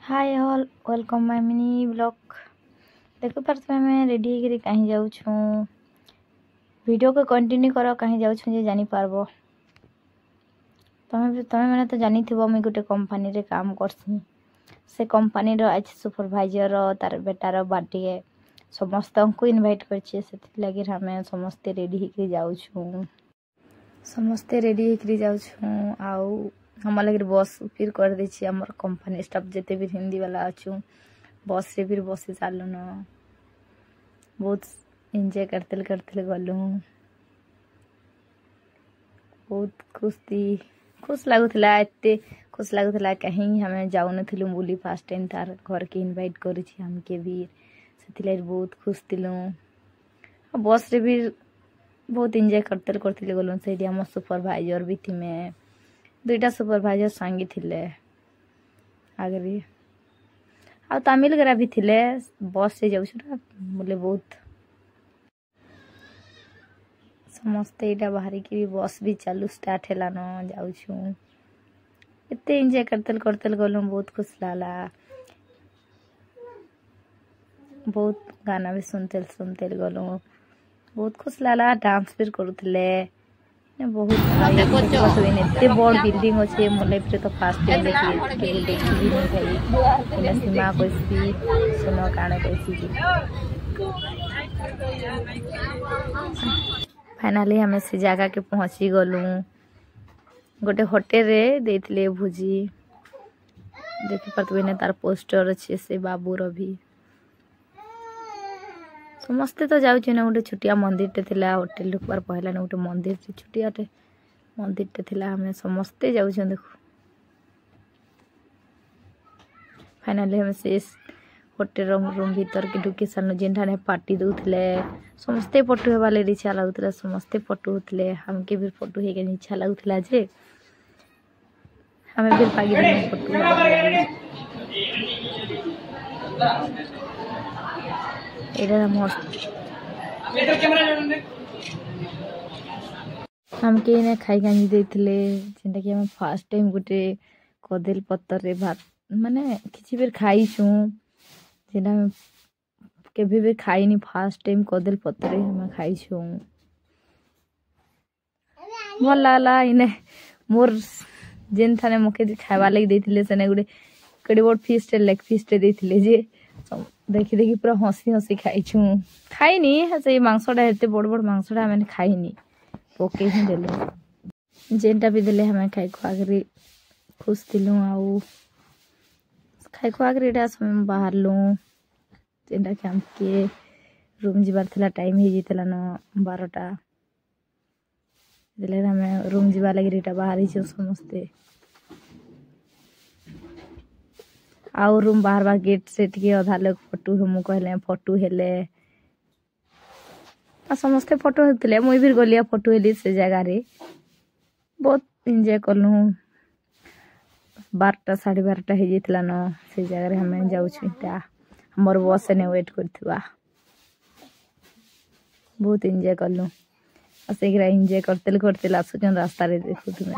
Hi all welcome my mini blog. देखो पर मैं रेडी होकर कहीं जाऊँ वीडियो को कंटिन्यू कर कहीं जाऊँ जे जानी पारबो। तमें मैंने तो जानी थी मुझे गोटे कंपनी रे काम करसी। से कंपनी रो आज सुपरवाइजर तार बेटार बर्थडे समस्त को इनवाइट करछे से लगे हमें समस्ते रेडी होकर जाऊँ समस्ते रेडी होकर जाऊँ आउ हम लगे बस फिर कर दे हमर कंपनी स्टाफ जिते भी हिंदी वाला अच्छु बस रे फिर बस चलन बहुत एंजॉय करते गलु बहुत खुश लगुला एत खुश लगुला कहीं हमें जाऊँ नु बुली फास्ट टाइम तार घर के इनवाइट करके भी से बहुत खुश थिलु। बस रे भी बहुत एंजॉय करते गलु से हम सुपरवाइजर भी थी मैं दुईटा सुपरवाइजर सांगी थिले आगे आ तमिल गरा भी थिले बस से जाऊँ बोले बहुत समस्ते इटा बाहरी की बस भी चालू स्टार्ट है जाऊँ एत एंजॉय करते गलु बहुत खुश लाला बहुत गाना भी सुनते गलु बहुत खुश लाला डांस भी करुले बहुत एत बड़ बिल्डिंग अच्छे मोले तो फास्ट टाइम देखी भाई सीमा कैसी सुन काण कैसी फाइनाली हमें से जगह के पहुँची गलु गोटे होटेल रे देथिले भोजी देखि पारतबे तार पोस्टर अच्छे से बाबूर भी समस्ते तो जाऊँ ना गोटे छुटिया मंदिर टे थिला होटेल ढुकबार पहला ना गोटे मंदिर छुटिया मंदिर टे थिला हमें समस्ते जाऊँ देखो फाइनाली हमें से होटेल रूम भीतर के ढुकी सानु जेनठाने पार्टी दूले समस्ते फोटो हेबा ले इच्छा लगुला समस्ते फोटो होते हमके भी फोटो हे इच्छा लगुला जे हमें भी पागी फोटो हमके इने खाई गांजी देथिले जेंटा कि हम फर्स्ट टाइम गोटे कदल पत्तर रे भात माने किछि बेर खाइछु जेना केबे भी खाइनी फर्स्ट टाइम कदल पत्तर रे हम खाइछु भल लागला इने मोर जेन थाने मके खाइबा लागि देथिले सने गोटे कड़े बड़ फिश लेग फिश देथिले जे देखी पूरा हसी खाइनी से मांसटा एते बड़ बड़ मांसटा मैंने खाइनी पके ही देले जेनटा भी देले हमें खाई खुआकरी खुश थिलु आउ खाई खुआकरी एटा समय बाहर लु जेनटा कि हमके रूम जीवार थिला टाइम ही जेतला न 12टा देले हमें रूम जीवा लागि एटा बाहर ही समस्ते आउ रूम बाहर गेट सेट के अधा लोग फोटो हम कहले फोटो हेले समस्ते फोटो होते मुई भी गलिया फोटो हेली से जगह रे बहुत एंजॉय कलु 12टा 12:30 हो जाता न से जगह रे हमें जाऊँ हमर बस ने वेट करथिबा बहुत एंजॉय कलु से एंजॉय करते आसुचन रास्ता रे देखु तुम